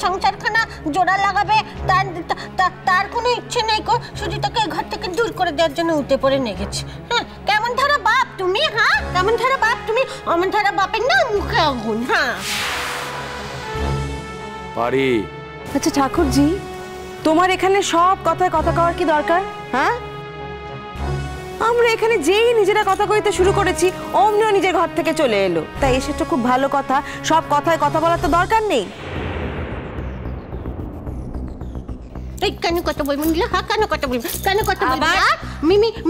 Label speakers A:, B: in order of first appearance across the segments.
A: সংসারখানা জোড়া লাগাবে তার কোনো ইচ্ছে নেই গো, শুধু তোকে ঘর থেকে দূর করে দেওয়ার জন্য উঠে পড়ে নিয়ে গেছে। হ্যাঁ, কেমন ধারা বাপ তুমি? হ্যাঁ, কেমন ধারা বাপ তুমি? অমন ধারা বাপের না মুখে আগুন। হ্যাঁ
B: পারি।
C: আচ্ছা ঠাকুরজি, তোমার এখানে সব কথায় কথা কওয়ার কি দরকার? হ্যাঁ, আমরা এখানে যেই নিজেরা কথা কইতে শুরু করেছি অমনিও নিজের ঘর থেকে চলে এলো, তাই এসেটা খুব ভালো কথা। সব কথায় কথা বলার তো দরকার নেই।
A: কেন কথা বলবো? হ্যাঁ, কেন কথা বলবো? কেন কথা বলবো?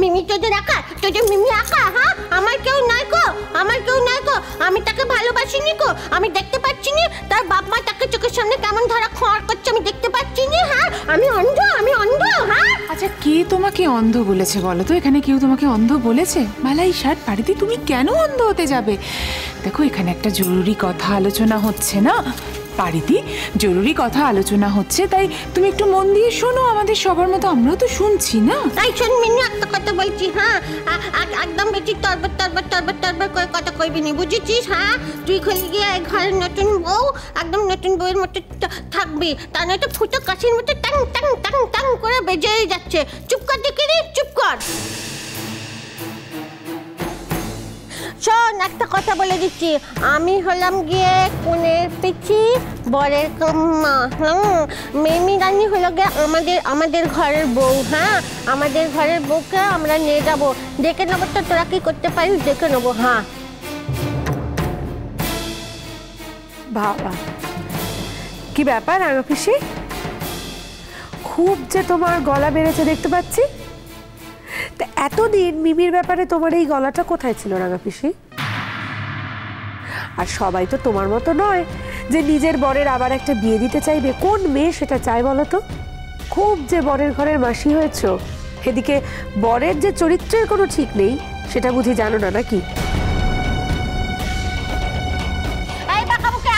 A: মিমি তোদের আঁকা, তোদের মিমি আঁকা? হ্যাঁ, আমার কেউ নাই গো, আমার কেউ নাই গো। আমি তাকে ভালোবাসিনি গো, আমি দেখতে পাচ্ছি না তার বাপ মা তাকে চোখের সামনে কেমন ধরা খোঁড় করছে, আমি দেখতে পাচ্ছি না। হ্যাঁ, আমি অন্ধ, আমি অন্ধ। হ্যাঁ,
D: আচ্ছা কে তোমাকে অন্ধ বলেছে বলো তো? এখানে কেউ তোমাকে অন্ধ বলেছে? মালাই শার্ট পাড়িতে তুমি কেন অন্ধ হতে যাবে? দেখো, এখানে একটা জরুরি কথা আলোচনা হচ্ছে না পারিদি, জরুরি কথা আলোচনা হচ্ছে, তাই তুমি একটু মন দিয়ে শোনো। আমাদের সবার মতো আমরাও তো শুনছি না।
A: তাই শোন মিনি, একটা কথা বলছি। হ্যাঁ, একদম বেশি তরবর তরবর তরবর তরবর করে কথা কইবি নি, বুঝেছিস? হ্যাঁ, তুই খুলে গিয়ে ঘরের নতুন বউ, একদম নতুন বউয়ের মতো থাকবি, তা নয়তো ফুটো কাশির মতো টাং টাং টাং টাং করে বেজেই যাচ্ছে। চুপ কর দেখি রে, চুপ কর। শোন, একটা কথা বলে দিচ্ছি, আমি হলাম গিয়ে কোনের পিচি, বরের কম্মা। মিমি রানী হলো গিয়ে আমাদের ঘরের বউ। হ্যাঁ, আমাদের ঘরের বউকে আমরা নিয়ে যাবো, দেখে নেবো তো তোরা কি করতে পারিস, দেখে নেবো। হ্যাঁ,
C: বাবা কি ব্যাপার রাঙা পিসি, খুব যে তোমার গলা বেড়েছে দেখতে পাচ্ছি। এতদিন মিমির ব্যাপারে তোমার এই গলাটা কোথায় ছিল রাঙা পিসি? আর সবাই তো তোমার মতো নয় যে নিজের বরের আবার একটা বিয়ে দিতে চাইবে। কোন মেয়ে সেটা চায় বলো তো? খুব যে বরের ঘরের মাসি হয়েছ, এদিকে বরের যে চরিত্রের কোনো ঠিক নেই সেটা বুঝি জানো না নাকি?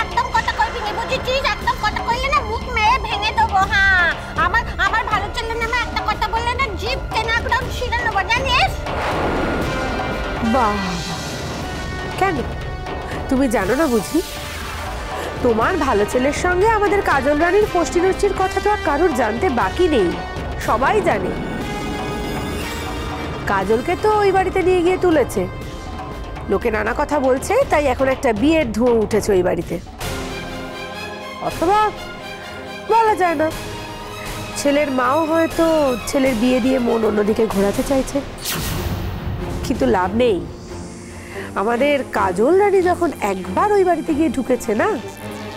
A: একদম কথা কইবি না, বুঝেছিস? একদম কথা কইলে না মুখ মেরে ভেঙে দেবো। হ্যাঁ, আমার ভালো ছেলে নামে একটা কথা বললে না জিভ টেনে একদম ছিঁড়ে নেবো, জানিস?
C: বাহ, কেন তুমি জানো না বুঝি? তোমার ভালো ছেলের সঙ্গে আমাদের কাজল রানীর পোষ্টি নষ্টির কথা তো আর কারোর জানতে বাকি নেই, সবাই জানে। কাজলকে তো ওই বাড়িতে নিয়ে গিয়ে তুলেছে, লোকে নানা কথা বলছে, তাই এখন একটা বিয়ের ধোঁয়া উঠেছে ওই বাড়িতে। অথবা বলা যায় না, ছেলের মাও হয়তো ছেলের বিয়ে দিয়ে মন অন্যদিকে ঘোরাতে চাইছে, কিন্তু লাভ নেই। আমাদের কাজল রানী যখন একবার ওই বাড়িতে গিয়ে ঢুকেছে না,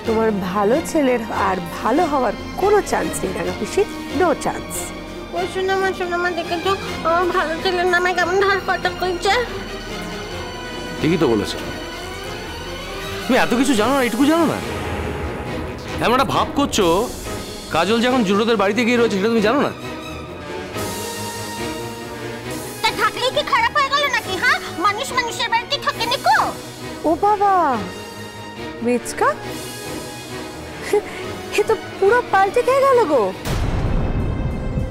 C: তোমার ভালো ছেলের আর ভালো হওয়ার কোনো চান্স নেই রাঙা পিসি, নো চান্স।
A: ওই শোনামা দেখে তো আমার ভালো ছেলের নামে কেমন ধার কথা কইছে।
B: ঠিকই তো বলেছে, তুমি এত কিছু জানো না, এটুকু জানো না? এমন একটা ভাব করছো কাজল যখন জুড়োদের বাড়িতে গিয়ে রয়েছে, সেটা তুমি জানো না?
A: তা থাকলেই কি খারাপ হয়ে গেল নাকি? হ্যাঁ, মানুষ মানুষের বাড়িতে থাকে নিকো।
C: ও বাবা, মেচকা এ তো পুরো পাল্টে খেয়ে গেল গো,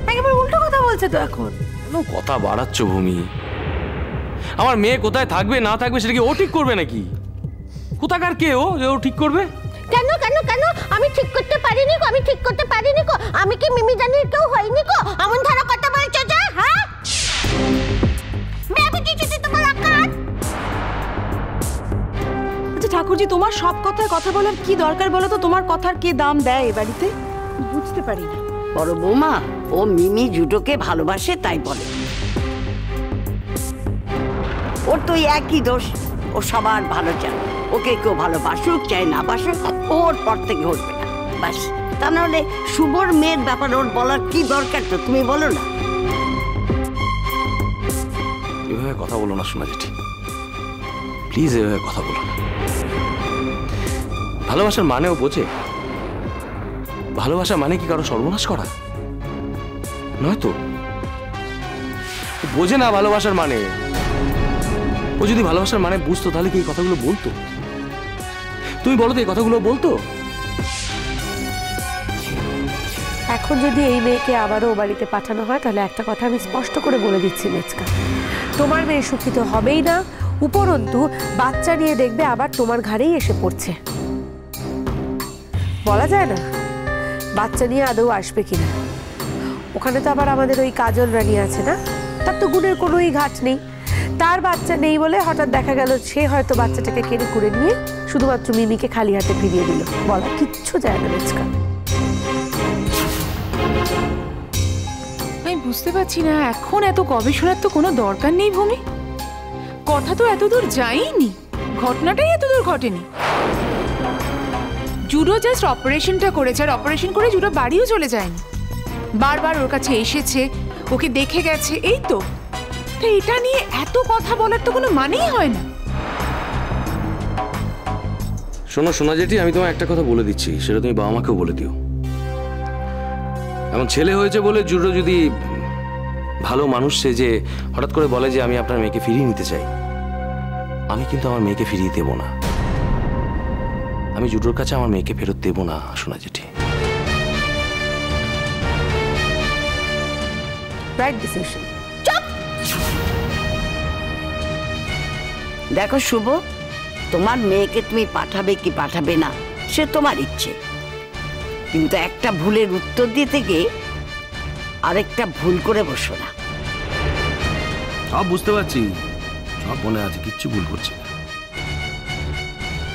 C: একেবারে উল্টো কথা বলছে তো এখন।
B: কথা বাড়াচ্ছ ভূমি। আমার মেয়ে কোথায় থাকবে না থাকবে সেটা কি ও ঠিক করবে নাকি? কোথাকার কে ও যে ও ঠিক করবে?
A: কেন কেন কেন আমি ঠিক করতে পারিনি গো, আমি ঠিক করতে পারিনি গো। আমি কি মিমি জানির কেউ হইনি গো? এমন ধারা কথা বলছো যে? হ্যাঁ, মেয়ে বুঝেছি তোমার আকার।
C: আচ্ছা ঠাকুরজি, তোমার সব কথায় কথা বলার কি দরকার বলো তো? তোমার কথার কে দাম দেয় এ বাড়িতে? বুঝতে পারি না।
E: বড় বৌমা, ও মিমি জুটোকে ভালোবাসে তাই বলে। ওর তো একই দোষ, ও সবার ভালো চায়। ওকে কেউ ভালোবাসুক চাই না বাসুক, ওর পর থেকে উঠবে না বাস। তা নাহলে শুভর মেয়ের ব্যাপারে ওর বলার কি দরকার? তো তুমি বলো না।
B: এভাবে কথা বলো না সোনা জেঠি, প্লিজ এভাবে কথা বলো না। ভালোবাসার মানেও বোঝে? ভালোবাসা মানে কি কারো সর্বনাশ করা? নয়তো বোঝে না ভালোবাসার মানে। ও যদি ভালোবাসার মানে বুঝতো তাহলে কি এই কথাগুলো বলতো? তুমি বলো তো, এই কথাগুলো বলতো?
C: এখন যদি এই মেয়েকে আবারও ও বাড়িতে পাঠানো হয়, তাহলে একটা কথা আমি স্পষ্ট করে বলে দিচ্ছি মেচকা, তোমার মেয়ে সুখিত হবেই না, উপরন্তু বাচ্চা নিয়ে দেখবে আবার তোমার ঘাড়েই এসে পড়ছে। বলা যায় না বাচ্চা নিয়ে আদৌ আসবে কিনা। ওখানে তো আবার আমাদের ওই কাজল রানী আছে না, তার তো গুণের কোনোই ঘাট নেই। তার বাচ্চা নেই বলে হঠাৎ দেখা গেল সে হয়তো বাচ্চাটাকে কেড়ে করে নিয়ে শুধুমাত্র মিমিকে খালি হাতে ফিরিয়ে দিল। বলা কিচ্ছু যায় না মেচকা।
D: আমি বুঝতে পারছি না এখন এত গবেষণার তো কোনো দরকার নেই ভূমি। কথা তো এতদূর যায়নি, ঘটনাটাই এতদূর ঘটেনি। জুডো জাস্ট অপারেশনটা করেছে, আর অপারেশন করে জুডো বাড়িও চলে যায়নি, বারবার ওর কাছে এসেছে, ওকে দেখে গেছে, এই তো। এটা নিয়ে এত কথা বলার তো কোনো মানেই হয় না।
B: শোনো সোনা জেঠি, আমি তোমায় একটা কথা বলে দিচ্ছি, সেটা তুমি বাবা মাকেও বলে দিও। এমন ছেলে হয়েছে বলে জুডো যদি ভালো মানুষ সেজে হঠাৎ করে বলে যে আমি আপনার মেয়েকে ফিরিয়ে নিতে চাই, আমি কিন্তু আমার মেয়েকে ফিরিয়ে দেবো না। আমি জুডোর কাছে আমার মেয়েকে ফেরত দেবো না সোনা জেঠি।
C: Right decision.
E: দেখো শুভ, তোমার মেয়েকে তুমি পাঠাবে কি পাঠাবে না সে তোমার ইচ্ছে, কিন্তু একটা ভুলের উত্তর দিতে গিয়ে আরেকটা ভুল করে বসো না।
B: সব বুঝতে পারছি, সব মনে আছে, কিচ্ছু ভুল করছি না।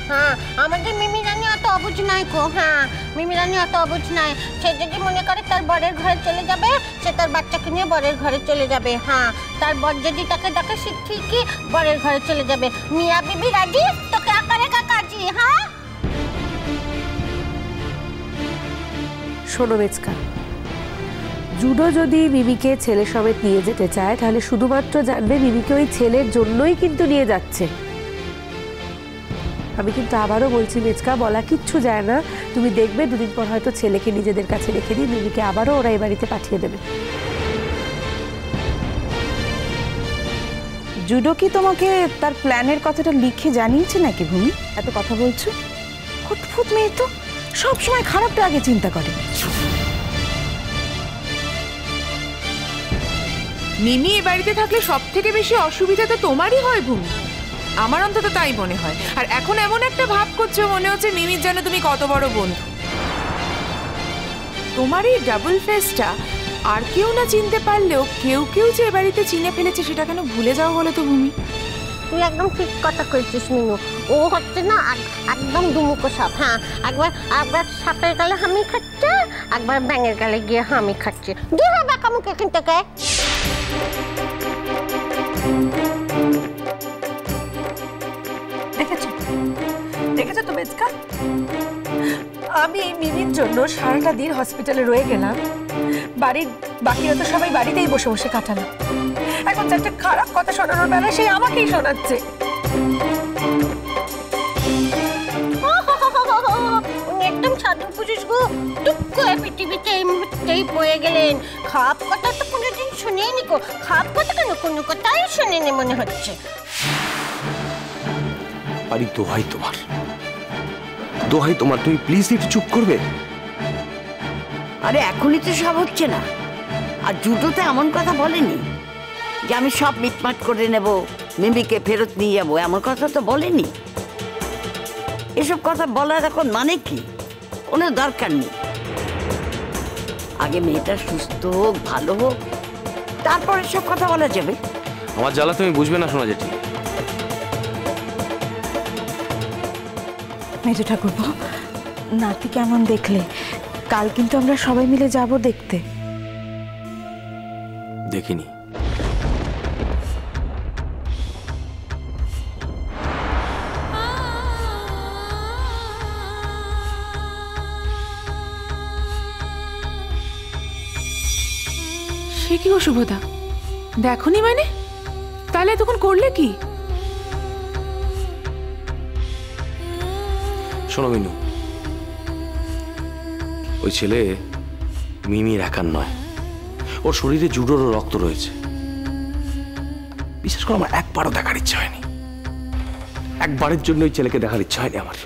A: হ্যাঁ, আমাদের মিমি রানী অত অবুঝ নাই গো। হ্যাঁ, মিমি রানী অত অবুঝ নাই। সে যদি মনে করে তার বরের ঘরে চলে যাবে, সে তার বাচ্চাকে নিয়ে বরের ঘরে চলে যাবে। হ্যাঁ, তার বর যদি তাকে ডাকে সে ঠিকই বরের ঘরে চলে যাবে। মিয়া বিবি রাজি, তোকে আকারে কাকাজি। হ্যাঁ,
C: শোনো মেচকা, জুডো যদি মিমিকে ছেলে সমেত নিয়ে যেতে চায় তাহলে শুধুমাত্র জানবে মিমিকে ওই ছেলের জন্যই কিন্তু নিয়ে যাচ্ছে। আমি কিন্তু আবারও বলছি মেচকা, বলা কিচ্ছু যায় না। তুমি দেখবে দুদিন পর হয়তো ছেলেকে নিজেদের কাছে রেখে দিয়ে মিমিকে আবারও ওরা এই বাড়িতে পাঠিয়ে দেবে।
F: জুডো কি তোমাকে তার প্ল্যানের কথাটা লিখে জানিয়েছে নাকি ভূমি? এত কথা বলছো, ফুটফুট মেয়ে তো সবসময় খারাপটা আগে চিন্তা করে।
D: মিমি এ বাড়িতে থাকলে সব থেকে বেশি অসুবিধা তো তোমারই হয় ভূমি, আমার অন্তত তাই মনে হয়। আর এখন এমন একটা ভাব করছো মনে হচ্ছে মিমির যেন তুমি কত বড় বন্ধু। তোমার এই ডাবল ফেসটা আর কেউ না চিনতে পারলেও কেউ কেউ যে এ বাড়িতে চিনে ফেলেছে সেটা কেন ভুলে যাও বলো তো ভূমি?
A: তুই একদম ঠিক কথা কইছিস মিনু। ও হচ্ছে না একদম দুমুখো সাপ। হ্যাঁ, একবার সাপের গালে হামি খাচ্ছে, একবার ব্যাঙের গালে গিয়ে হামি খাচ্ছে। দূর হ বাঁকা মুখ এখান থেকে।
C: দেখেছো দেখেছো তো মেচকা, আমি এই মিমির জন্য সারাটা দিন হসপিটালে রয়ে গেলাম, বাড়ির বাকিরা তো সবাই বাড়িতেই বসে বসে কাটালাম। এখন চারটে খারাপ কথা শোনানোর বেলা সেই আমাকেই শোনাচ্ছে।
A: একদম সাধু পুরুষ গো, টুক করে পৃথিবীতে এই মুহূর্তেই পড়ে গেলেন। খাপ কথা তো কোনোদিন শুনেইনি গো। খাপ কথা কেন, কোনো কথাই শুনেনি মনে হচ্ছে।
B: আরে দোহাই তোমার, দোহাই তোমার, তুমি প্লিজ একটু চুপ করবে?
E: আরে এখনই তো সব হচ্ছে না। আর জুডোতে এমন কথা বলেনি যে আমি সব মিটমাট করে নেব, মিমিকে ফেরত নিয়ে যাবো, এমন কথা তো বলেনি। এসব কথা বলার এখন মানে কি? কোনো দরকার নেই। আগে মেয়েটা সুস্থ হোক, ভালো হোক, তারপরে সব কথা বলা যাবে।
B: আমার জ্বালা তুমি বুঝবে না সোনা জেঠি।
F: মেজো ঠাকুরপো, নাতি কেমন দেখলে? কাল কিন্তু আমরা সবাই মিলে যাব দেখতে।
B: দেখিনি।
D: সে কি অশুভতা, দেখনি মানে? তাহলে এতক্ষণ করলে কি?
B: শোনো মিনু, ওই ছেলে মিমির একার নয়, ওর শরীরে জুডোরও রক্ত রয়েছে। বিশেষ করে আমার একবারও দেখার ইচ্ছা হয়নি, একবারের জন্য ওই ছেলেকে দেখার ইচ্ছা হয়নি আমার।